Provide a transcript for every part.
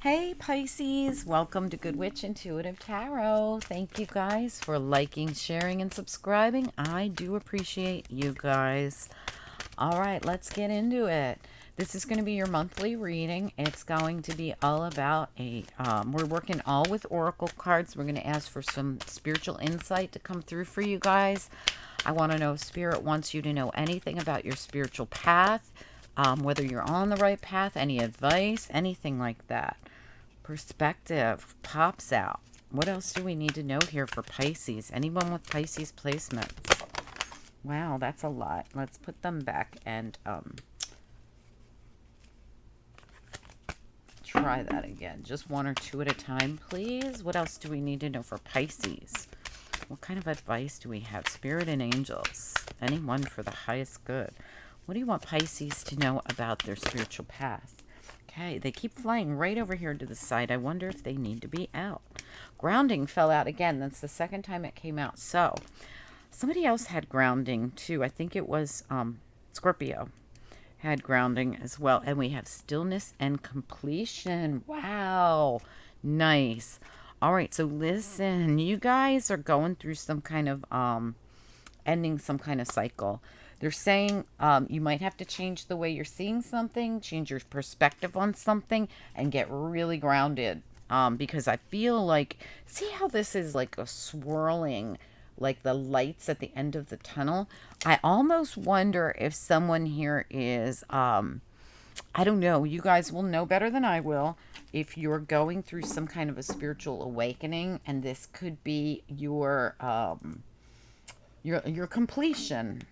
Hey Pisces, welcome to Good Witch Intuitive Tarot. Thank you guys for liking, sharing, and subscribing. I do appreciate you guys. All right, let's get into it. This is going to be your monthly reading. It's going to be all about we're working all with oracle cards. We're going to ask for some spiritual insight to come through for you guys. I want to know if Spirit wants you to know anything about your spiritual path, whether you're on the right path, any advice, anything like that. Perspective pops out. What else do we need to know here for Pisces? Anyone with Pisces placements? Wow, that's a lot. Let's put them back and try that again. Just one or two at a time, please. What else do we need to know for Pisces? What kind of advice do we have? Spirit and angels. Anyone for the highest good. What do you want Pisces to know about their spiritual path? Okay, they keep flying right over here to the side. I wonder if they need to be out. Grounding fell out again. That's the second time it came out. So, somebody else had grounding too. I think it was Scorpio had grounding as well. And we have stillness and completion. Wow, nice. All right, so listen, you guys are going through some kind of ending some kind of cycle. They're saying you might have to change the way you're seeing something, change your perspective on something, and get really grounded. Because I feel like, see how this is like a swirling, like the lights at the end of the tunnel? I almost wonder if someone here is, I don't know, you guys will know better than I will if you're going through some kind of a spiritual awakening, and this could be your completion,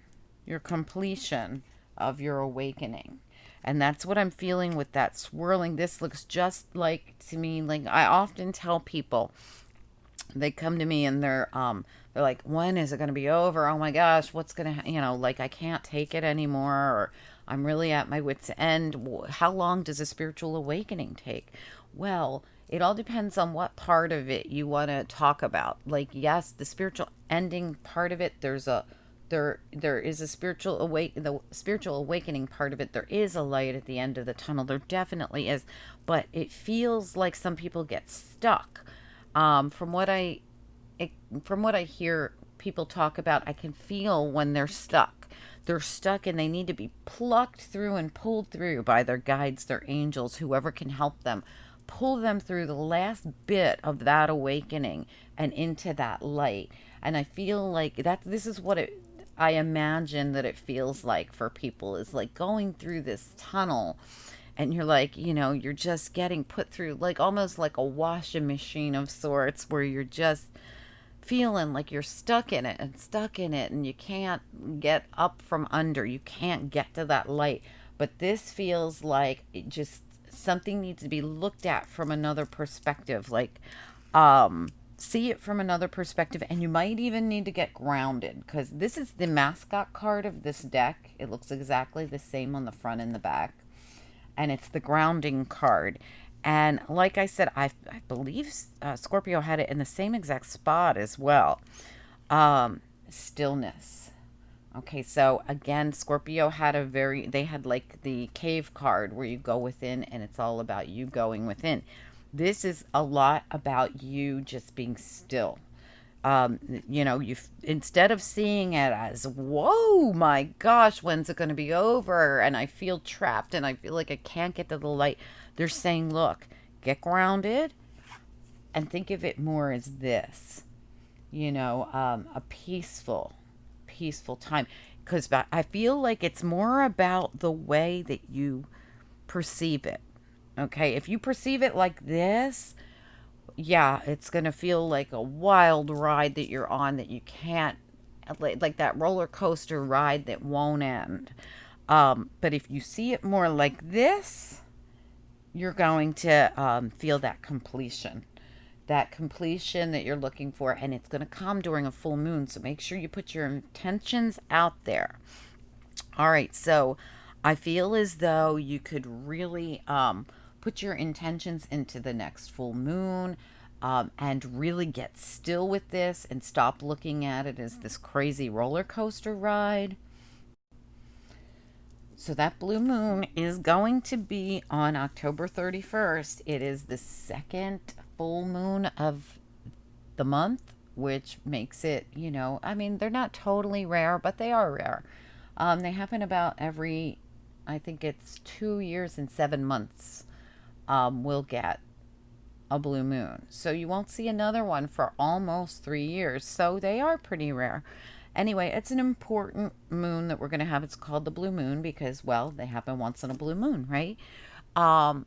your completion of your awakening. And that's what I'm feeling with that swirling. This looks just like, to me, like I often tell people, they come to me and they're like, when is it going to be over? Oh my gosh, what's going to, like I can't take it anymore, or I'm really at my wit's end. How long does a spiritual awakening take? Well, it all depends on what part of it you want to talk about. Like, yes, the spiritual ending part of it, there is a the spiritual awakening part of it. There is a light at the end of the tunnel. There definitely is, but it feels like some people get stuck. From what I hear people talk about, I can feel when they're stuck. They're stuck and they need to be plucked through and pulled through by their guides, their angels, whoever can help them. Pull them through the last bit of that awakening and into that light. And I feel like this is what I imagine that it feels like for people, is like going through this tunnel, and you're like, you're just getting put through like almost like a washing machine of sorts, where you're just feeling like you're stuck in it and stuck in it, and you can't get up from under. You can't get to that light. But this feels like it just something needs to be looked at from another perspective. Like, see it from another perspective, and you might even need to get grounded, because this is the mascot card of this deck. It looks exactly the same on the front and the back, and it's the grounding card. And like I said, I believe Scorpio had it in the same exact spot as well. Stillness. Okay, so again, Scorpio had they had like the cave card where you go within, and it's all about you going within. This is a lot about you just being still. You, instead of seeing it as, whoa, my gosh, when's it going to be over? And I feel trapped and I feel like I can't get to the light. They're saying, look, get grounded and think of it more as this, a peaceful time. Because I feel like it's more about the way that you perceive it. Okay, if you perceive it like this, yeah, it's going to feel like a wild ride that you're on, that you can't, like that roller coaster ride that won't end. But if you see it more like this, you're going to feel that completion that you're looking for, and it's going to come during a full moon. So make sure you put your intentions out there. All right, so I feel as though you could really put your intentions into the next full moon, and really get still with this and stop looking at it as this crazy roller coaster ride. So that blue moon is going to be on October 31st. It is the second full moon of the month, which makes it, I mean, they're not totally rare, but they are rare. They happen about every, I think it's 2 years and 7 months, we'll get a blue moon. So you won't see another one for almost 3 years. So they are pretty rare. Anyway, it's an important moon that we're going to have. It's called the blue moon because, well, they happen once in a blue moon, right?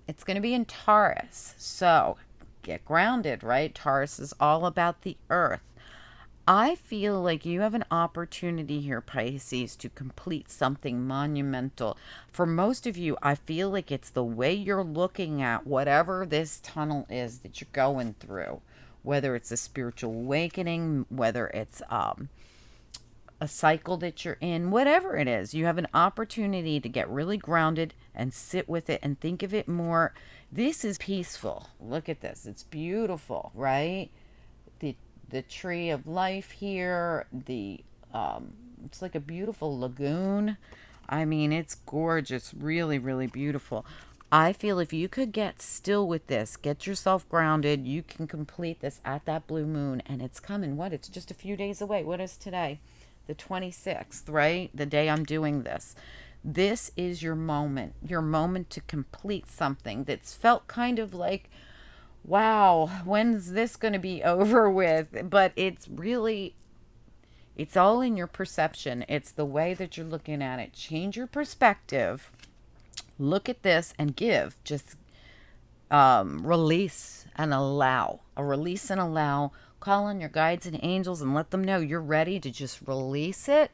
It's going to be in Taurus. So get grounded, right? Taurus is all about the earth. I feel like you have an opportunity here, Pisces, to complete something monumental. For most of you, I feel like it's the way you're looking at whatever this tunnel is that you're going through, whether it's a spiritual awakening, whether it's a cycle that you're in, whatever it is, you have an opportunity to get really grounded and sit with it and think of it more. This is peaceful. Look at this. It's beautiful, right? The the tree of life here, the it's like a beautiful lagoon. I mean, it's gorgeous, really, really beautiful. I feel if you could get still with this, get yourself grounded, you can complete this at that blue moon. And it's coming. What? It's just a few days away. What is today? The 26th, right? The day I'm doing this. This is your moment to complete something that's felt kind of like, wow, when's this going to be over with? But it's really, it's all in your perception. It's the way that you're looking at it. Change your perspective. Look at this and give. Just release and allow. A release and allow. Call on your guides and angels and let them know you're ready to just release it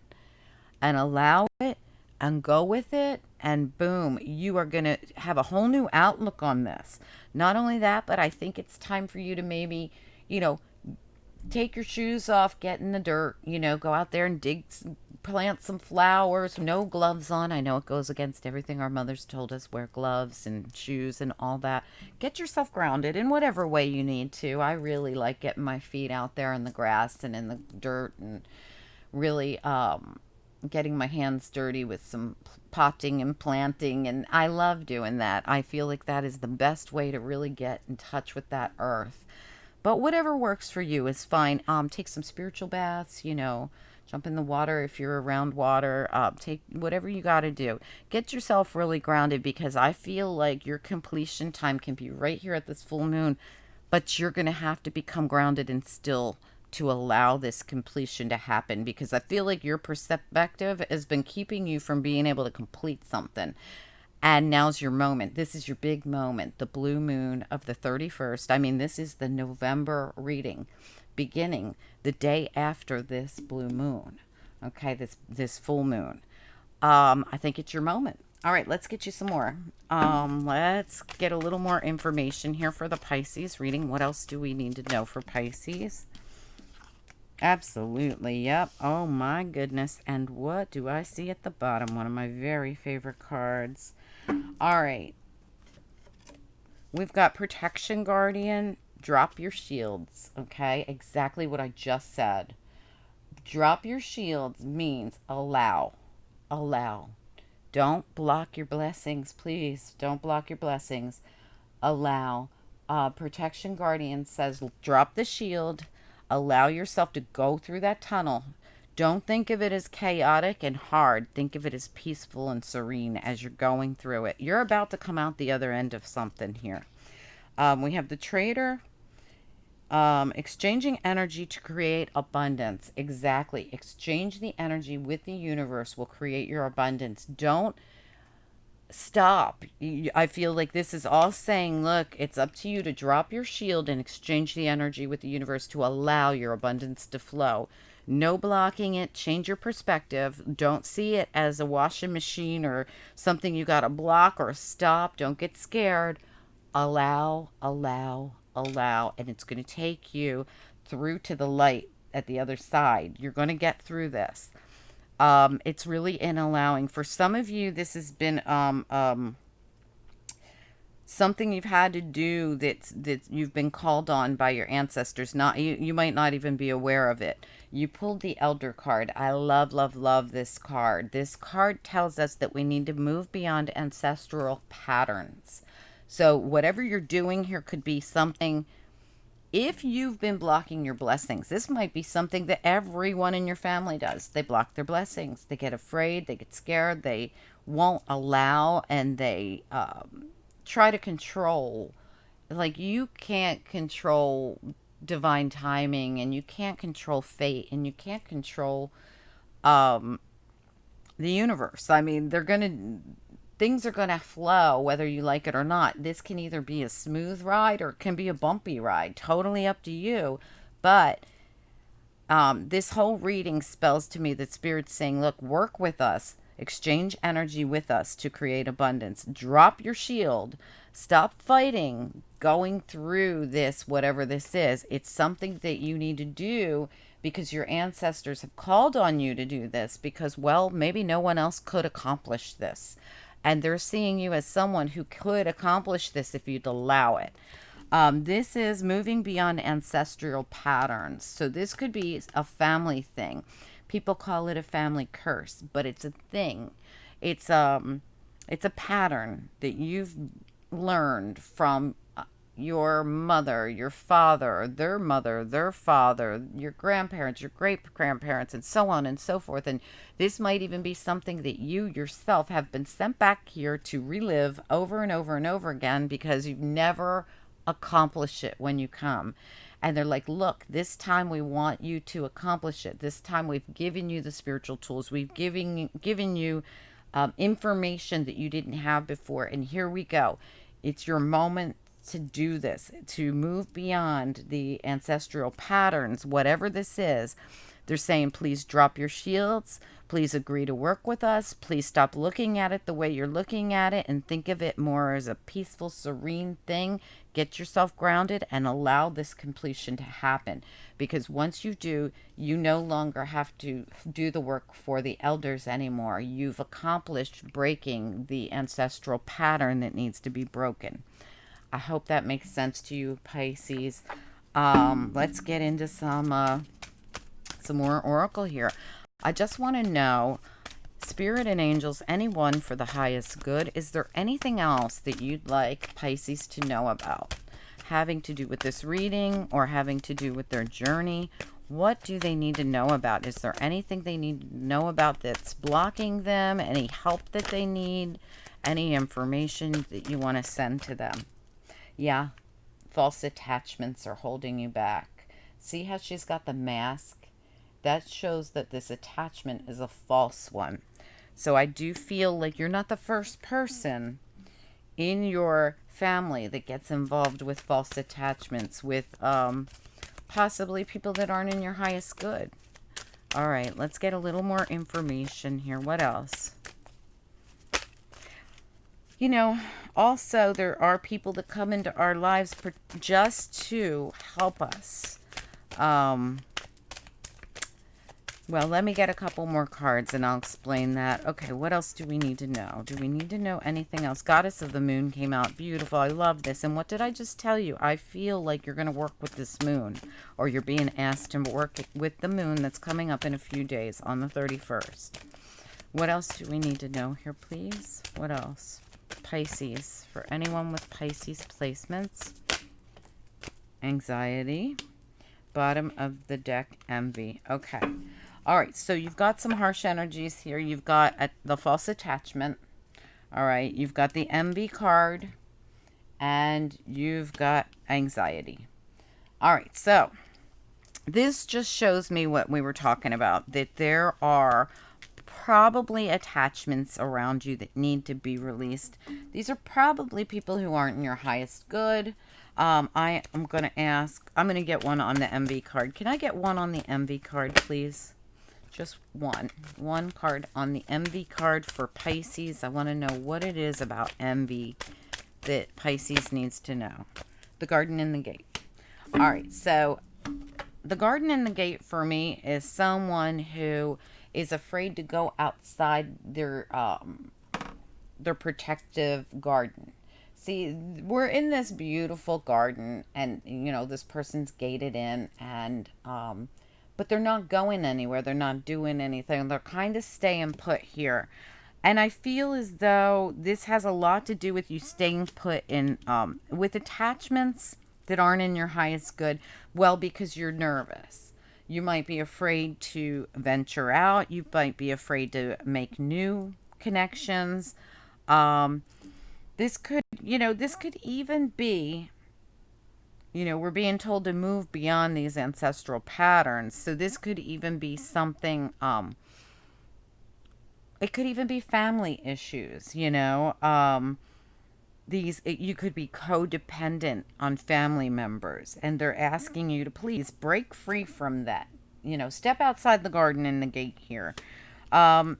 and allow it and go with it. And boom, you are going to have a whole new outlook on this. Not only that, but I think it's time for you to maybe, you know, take your shoes off, get in the dirt, go out there and plant some flowers, no gloves on. I know it goes against everything our mothers told us, wear gloves and shoes and all that. Get yourself grounded in whatever way you need to. I really like getting my feet out there in the grass and in the dirt and really getting my hands dirty with some potting and planting. And I love doing that. I feel like that is the best way to really get in touch with that earth. But whatever works for you is fine. Take some spiritual baths, jump in the water if you're around water. Take whatever you got to do. Get yourself really grounded because I feel like your completion time can be right here at this full moon, but you're going to have to become grounded and still to allow this completion to happen because I feel like your perspective has been keeping you from being able to complete something. And now's your moment. This is your big moment, the blue moon of the 31st. I mean, this is the November reading beginning the day after this blue moon. Okay, this full moon. I think it's your moment. All right, let's get you some more. Let's get a little more information here for the Pisces reading. What else do we need to know for Pisces? Absolutely, yep. Oh my goodness. And what do I see at the bottom? One of my very favorite cards. All right. We've got Protection Guardian. Drop your shields. Okay, exactly what I just said. Drop your shields means allow. Allow. Don't block your blessings, please. Don't block your blessings. Allow. Protection Guardian says drop the shield. Allow yourself to go through that tunnel. Don't think of it as chaotic and hard. Think of it as peaceful and serene as you're going through it. You're about to come out the other end of something here. We have the Trader. Exchanging energy to create abundance. Exactly. Exchange the energy with the universe will create your abundance. Don't stop. I feel like this is all saying, look, it's up to you to drop your shield and exchange the energy with the universe to allow your abundance to flow. No blocking it. Change your perspective. Don't see it as a washing machine or something you got to block or stop. Don't get scared. Allow, allow, allow. And it's going to take you through to the light at the other side. You're going to get through this. It's really in allowing. For some of you, this has been something you've had to do that you've been called on by your ancestors. Not you, you might not even be aware of it. You pulled the Elder card. I love, love, love this card. This card tells us that we need to move beyond ancestral patterns. So whatever you're doing here could be something. If you've been blocking your blessings, this might be something that everyone in your family does. They block their blessings. They get afraid. They get scared. They won't allow, and they try to control. Like, you can't control divine timing, and you can't control fate, and you can't control um, the universe. I mean, things are going to flow whether you like it or not. This can either be a smooth ride or it can be a bumpy ride. Totally up to you. But this whole reading spells to me that Spirit's saying, look, work with us, exchange energy with us to create abundance. Drop your shield. Stop fighting going through this, whatever this is. It's something that you need to do because your ancestors have called on you to do this because, well, maybe no one else could accomplish this. And they're seeing you as someone who could accomplish this if you'd allow it. This is moving beyond ancestral patterns. So this could be a family thing. People call it a family curse, but it's a thing. It's a pattern that you've learned from your mother, your father, their mother, their father, your grandparents, your great grandparents, and so on and so forth. And this might even be something that you yourself have been sent back here to relive over and over and over again because you've never accomplished it when you come. And they're like, look, this time we want you to accomplish it. This time we've given you the spiritual tools. We've given you information that you didn't have before. And here we go. It's your moment to do this, to move beyond the ancestral patterns, whatever this is. They're saying, please drop your shields. Please agree to work with us. Please stop looking at it the way you're looking at it and think of it more as a peaceful, serene thing. Get yourself grounded and allow this completion to happen. Because once you do, you no longer have to do the work for the elders anymore. You've accomplished breaking the ancestral pattern that needs to be broken. I hope that makes sense to you, Pisces. Let's get into some more oracle here. I just want to know, Spirit and angels, anyone for the highest good, is there anything else that you'd like Pisces to know about? Having to do with this reading or having to do with their journey? What do they need to know about? Is there anything they need to know about that's blocking them? Any help that they need? Any information that you want to send to them? Yeah, false attachments are holding you back. See how she's got the mask? That shows that this attachment is a false one. So I do feel like you're not the first person in your family that gets involved with false attachments, with possibly people that aren't in your highest good. All right, let's get a little more information here. What else? You know, also there are people that come into our lives just to help us. Well, let me get a couple more cards and I'll explain that. Okay, what else do we need to know? Do we need to know anything else? Goddess of the Moon came out. Beautiful. I love this. And what did I just tell you? I feel like you're going to work with this moon, or you're being asked to work with the moon that's coming up in a few days on the 31st. What else do we need to know here, please? What else? Pisces. For anyone with Pisces placements. Anxiety. Bottom of the deck, envy. Okay. All right, so you've got some harsh energies here. You've got the false attachment. All right, you've got the envy card, and you've got anxiety. All right, so this just shows me what we were talking about, that there are probably attachments around you that need to be released. These are probably people who aren't in your highest good. I am going to ask, I'm going to get one on the envy card. Can I get one on the envy card, please? Just one card on the envy card for Pisces. I want to know what it is about envy that Pisces needs to know. The garden in the gate. All right, so the garden in the gate for me is someone who is afraid to go outside their protective garden. See, we're in this beautiful garden, and this person's gated in, and but they're not going anywhere. They're not doing anything. They're kind of staying put here. And I feel as though this has a lot to do with you staying put in with attachments that aren't in your highest good. Well, because you're nervous. You might be afraid to venture out. You might be afraid to make new connections. Um, this could even be, we're being told to move beyond these ancestral patterns. So this could even be something, it could even be family issues, you could be codependent on family members, and they're asking you to please break free from that. Step outside the garden and the gate here. Um,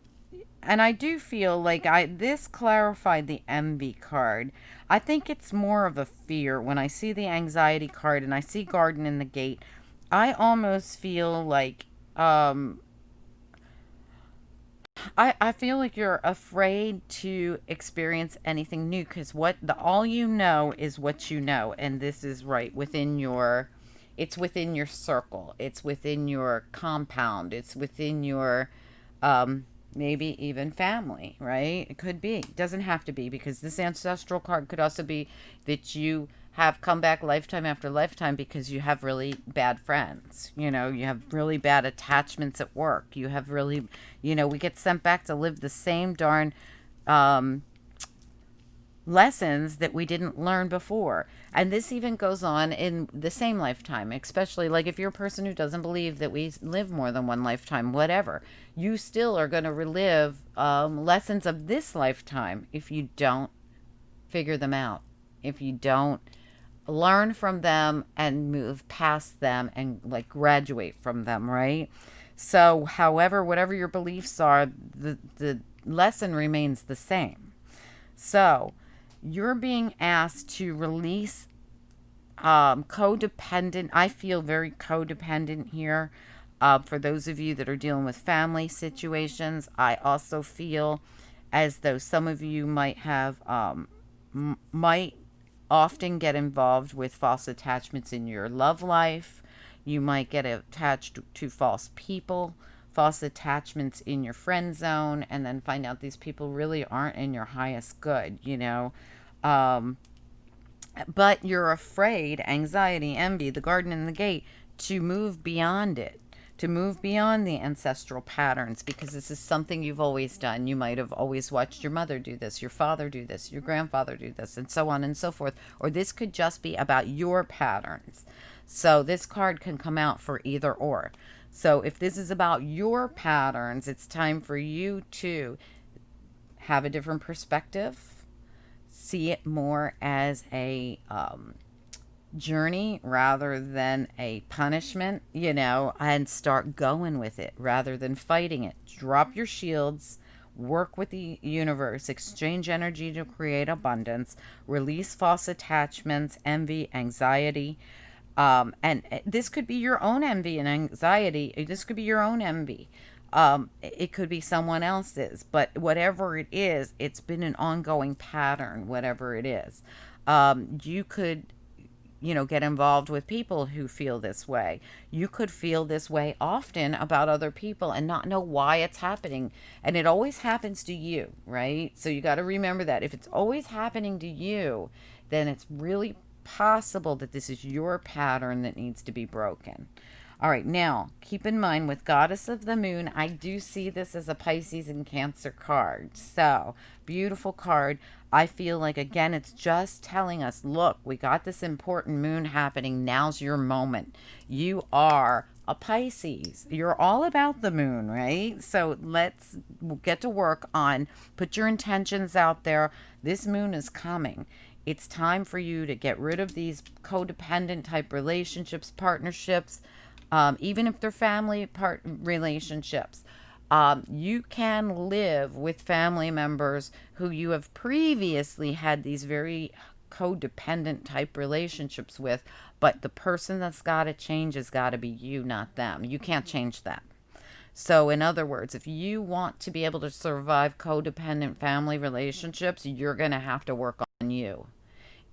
and I do feel like this clarified the envy card. I think it's more of a fear when I see the anxiety card and I see garden in the gate. I almost feel like I feel like you're afraid to experience anything new, because what the all you know is what you know, and this is right within your, it's within your circle, it's within your compound, it's within your um maybe even family, right? It could be, it doesn't have to be, because this ancestral card could also be that you have come back lifetime after lifetime because you have really bad friends. You have really bad attachments at work. You have really, we get sent back to live the same darn um, lessons that we didn't learn before. And this even goes on in the same lifetime, especially like if you're a person who doesn't believe that we live more than one lifetime, whatever, you still are going to relive lessons of this lifetime if you don't figure them out. If you don't learn from them and move past them and like graduate from them, right? So, however, whatever your beliefs are, the lesson remains the same. So, you're being asked to release codependent. I feel very codependent here. For those of you that are dealing with family situations, I also feel as though some of you might have might often get involved with false attachments in your love life. You might get attached to false people, false attachments in your friend zone, and then find out these people really aren't in your highest good. Um, but you're afraid, anxiety, envy, the garden and the gate, to move beyond it, to move beyond the ancestral patterns, because this is something you've always done. You might have always watched your mother do this, your father do this, your grandfather do this, and so on and so forth. Or this could just be about your patterns. So this card can come out for either or. So if this is about your patterns, it's time for you to have a different perspective, see it more as a journey rather than a punishment, and start going with it rather than fighting it. Drop your shields, work with the universe, exchange energy to create abundance, release false attachments, envy, anxiety. And this could be your own envy and anxiety. This could be your own envy. It could be someone else's, but whatever it is, it's been an ongoing pattern, whatever it is. You could, get involved with people who feel this way. You could feel this way often about other people and not know why it's happening. And it always happens to you, right? So you got to remember that if it's always happening to you, then it's really possible that this is your pattern that needs to be broken. All right, now keep in mind with Goddess of the Moon, I do see this as a Pisces and Cancer card. So, beautiful card. I feel like, again, it's just telling us, look, we got this important moon happening. Now's your moment. You are a Pisces. You're all about the moon, right? So let's get to work on, put your intentions out there. This moon is coming. It's time for you to get rid of these codependent type relationships, partnerships, even if they're family relationships. You can live with family members who you have previously had these very codependent type relationships with, but the person that's got to change has got to be you, not them. You can't change that. So, in other words, if you want to be able to survive codependent family relationships, you're going to have to work on you.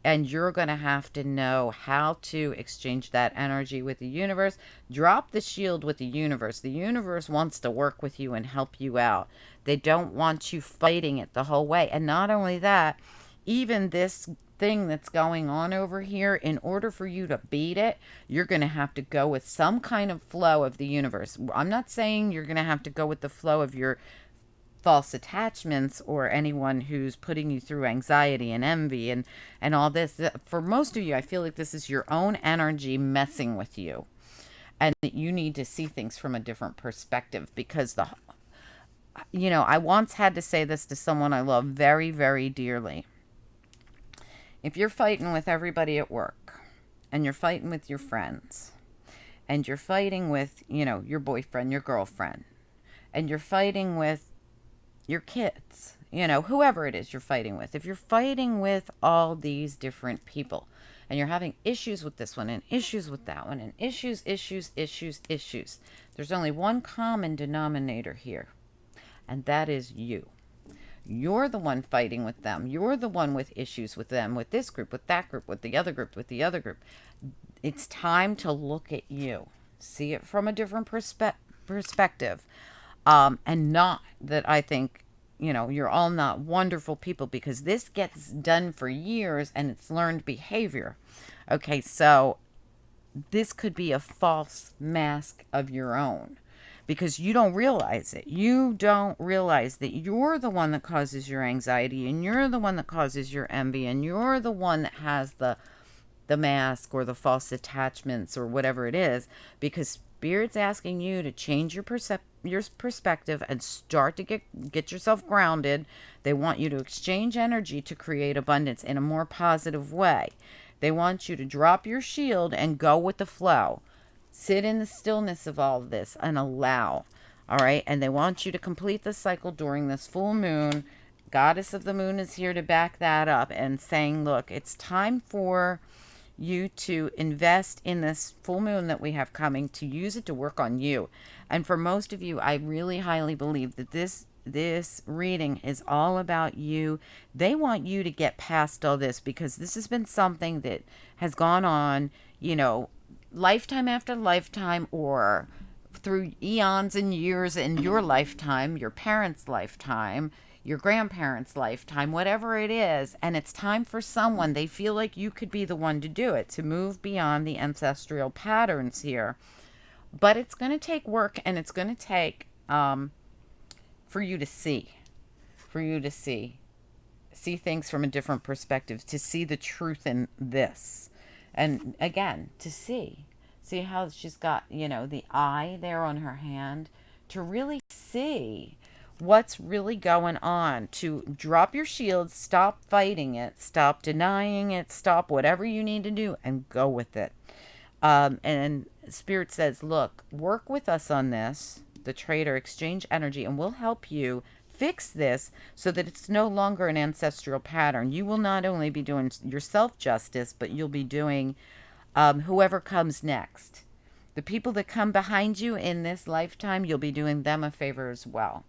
And you're going to have to know how to exchange that energy with the universe. Drop the shield with the universe. The universe wants to work with you and help you out. They don't want you fighting it the whole way. And not only that, even this thing that's going on over here, in order for you to beat it, you're going to have to go with some kind of flow of the universe. I'm not saying you're going to have to go with the flow of your false attachments or anyone who's putting you through anxiety and envy and all this. For most of you, I feel like this is your own energy messing with you, and that you need to see things from a different perspective. Because I once had to say this to someone I love very, very dearly. If you're fighting with everybody at work, and you're fighting with your friends, and you're fighting with, your boyfriend, your girlfriend, and you're fighting with your kids, whoever it is you're fighting with. If you're fighting with all these different people and you're having issues with this one and issues with that one and issues, there's only one common denominator here, and that is you. You're the one fighting with them. You're the one with issues with them, with this group, with that group, with the other group, with the other group. It's time to look at you. See it from a different perspective. And not that I think, you're all not wonderful people, because this gets done for years and it's learned behavior. Okay, so this could be a false mask of your own, because you don't realize it. You don't realize that you're the one that causes your anxiety, and you're the one that causes your envy, and you're the one that has the mask or the false attachments or whatever it is, because Spirit's asking you to change your perspective and start to get yourself grounded. They want you to exchange energy to create abundance in a more positive way. They want you to drop your shield and go with the flow. Sit in the stillness of all of this and allow. All right? And they want you to complete the cycle during this full moon. Goddess of the Moon is here to back that up and saying, look, it's time for you to invest in this full moon that we have coming, to use it to work on you. And for most of you, I really highly believe that this reading is all about you. They want you to get past all this, because this has been something that has gone on, lifetime after lifetime, or through eons and years in your lifetime, your parents' lifetime, your grandparents' lifetime, whatever it is. And it's time for someone, they feel like you could be the one to do it, to move beyond the ancestral patterns here. But it's going to take work, and it's going to take for you to see things from a different perspective, to see the truth in this. And again, to see how she's got, the eye there on her hand, to really see what's really going on, to drop your shield, stop fighting it, stop denying it, stop whatever you need to do, and go with it. And Spirit says, look, work with us on this, the trader, exchange energy, and we'll help you fix this so that it's no longer an ancestral pattern. You will not only be doing yourself justice, but you'll be doing whoever comes next. The people that come behind you in this lifetime, you'll be doing them a favor as well.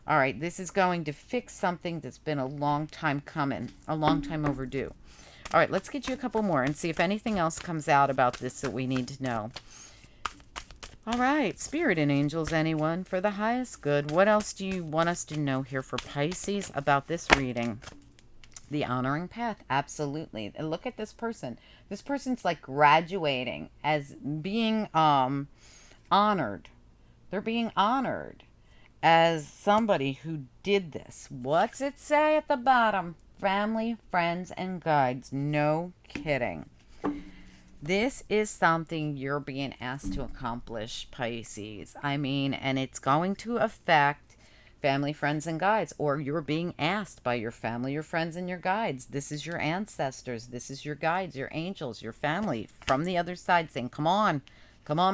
All right, this is going to fix something that's been a long time coming, a long time overdue. All right, let's get you a couple more and see if anything else comes out about this that we need to know. All right, Spirit and angels, anyone, for the highest good. What else do you want us to know here for Pisces about this reading? The honoring path, absolutely. And look at this person. This person's like graduating as being honored. They're being honored as somebody who did this. What's it say at the bottom? Family, friends, and guides. No kidding. This is something you're being asked to accomplish, Pisces. And it's going to affect family, friends, and guides, or you're being asked by your family, your friends, and your guides. This is your ancestors. This is your guides, your angels, your family from the other side saying, come on,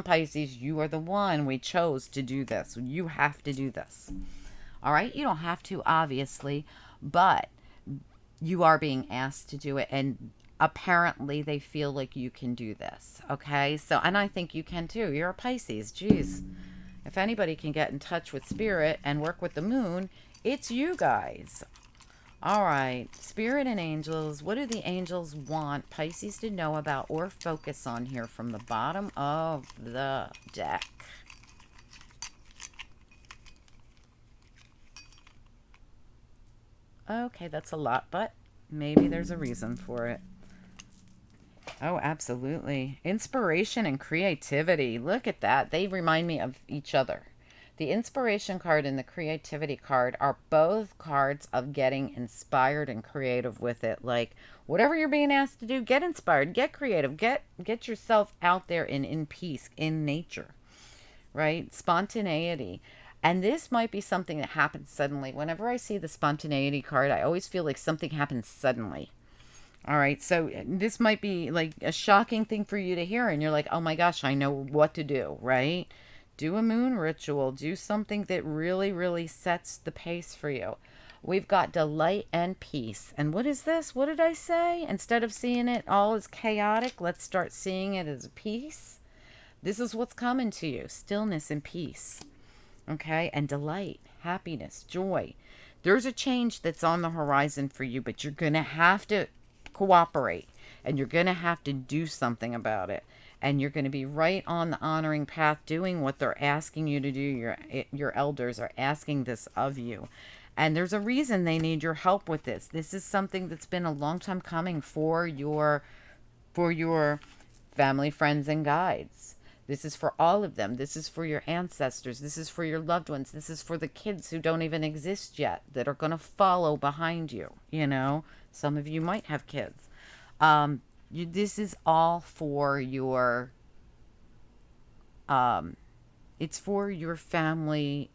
Pisces, you are the one. We chose to do this. You have to do this. All right? You don't have to, obviously, but you are being asked to do it, and apparently they feel like you can do this. Okay? So, and I think you can too. You're a Pisces. Jeez. If anybody can get in touch with Spirit and work with the moon, it's you guys. All right, Spirit and Angels, what do the angels want Pisces to know about or focus on here from the bottom of the deck? Okay, that's a lot, but maybe there's a reason for it. Oh, absolutely. Inspiration and creativity. Look at that. They remind me of each other. The inspiration card and the creativity card are both cards of getting inspired and creative with it. Like whatever you're being asked to do, get inspired, get creative, get yourself out there and in peace, in nature, right? Spontaneity. And this might be something that happens suddenly. Whenever I see the spontaneity card, I always feel like something happens suddenly. All right, so this might be like a shocking thing for you to hear, and you're like, oh my gosh, I know what to do, right? Do a moon ritual, do something that really, really sets the pace for you. We've got delight and peace. And what is this? What did I say? Instead of seeing it all as chaotic, let's start seeing it as peace. This is what's coming to you, stillness and peace, okay? And delight, happiness, joy. There's a change that's on the horizon for you, but you're going to have to cooperate and you're going to have to do something about it. And you're going to be right on the honoring path doing what they're asking you to do. Your elders are asking this of you. And there's a reason they need your help with this. This is something that's been a long time coming for your family, friends, and guides. This is for all of them. This is for your ancestors. This is for your loved ones. This is for the kids who don't even exist yet that are going to follow behind you. You know, some of you might have kids. This is all for it's for your family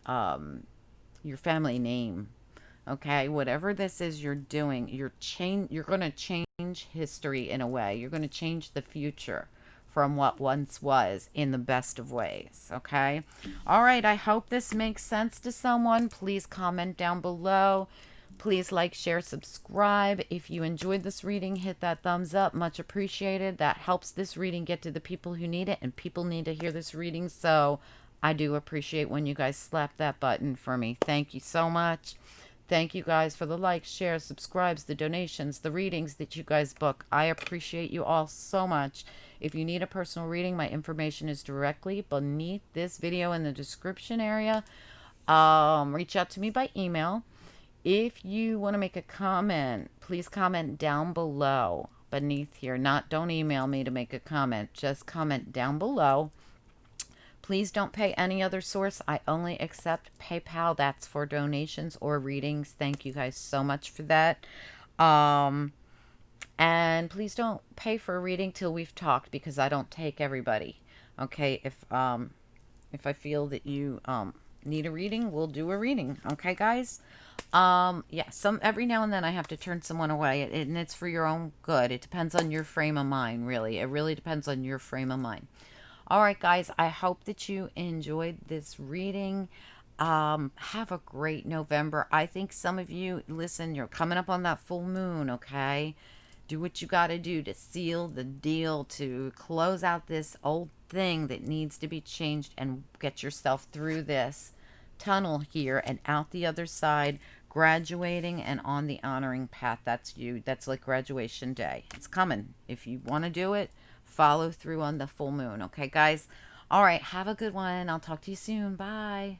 name. Okay, whatever this is you're doing, you're going to change history in a way. You're going to change the future from what once was in the best of ways, okay? All right, I hope this makes sense to someone. Please comment down below. Please like, share, subscribe. If you enjoyed this reading, hit that thumbs up. Much appreciated. That helps this reading get to the people who need it, and people need to hear this reading, so I do appreciate when you guys slap that button for me. Thank you so much. Thank you guys for the likes, shares, subscribes, the donations, the readings that you guys book. I appreciate you all so much. If you need a personal reading, my information is directly beneath this video in the description area. Reach out to me by email. If you want to make a comment, please comment down below beneath here. Don't email me to make a comment. Just comment down below. Please don't pay any other source. I only accept PayPal. That's for donations or readings. Thank you guys so much for that. And please don't pay for a reading till we've talked, because I don't take everybody. Okay, if I feel that you need a reading, we'll do a reading. Okay, guys? Yeah, every now and then I have to turn someone away, and it's for your own good. It depends on your frame of mind, really. It really depends on your frame of mind. All right, guys, I hope that you enjoyed this reading. Have a great November. I think some of you, listen, you're coming up on that full moon, okay? Do what you got to do to seal the deal, to close out this old thing that needs to be changed and get yourself through this tunnel here and out the other side, graduating and on the honoring path. That's you. That's like graduation day. It's coming. If you want to do it, follow through on the full moon. Okay, guys? All right. Have a good one. I'll talk to you soon. Bye.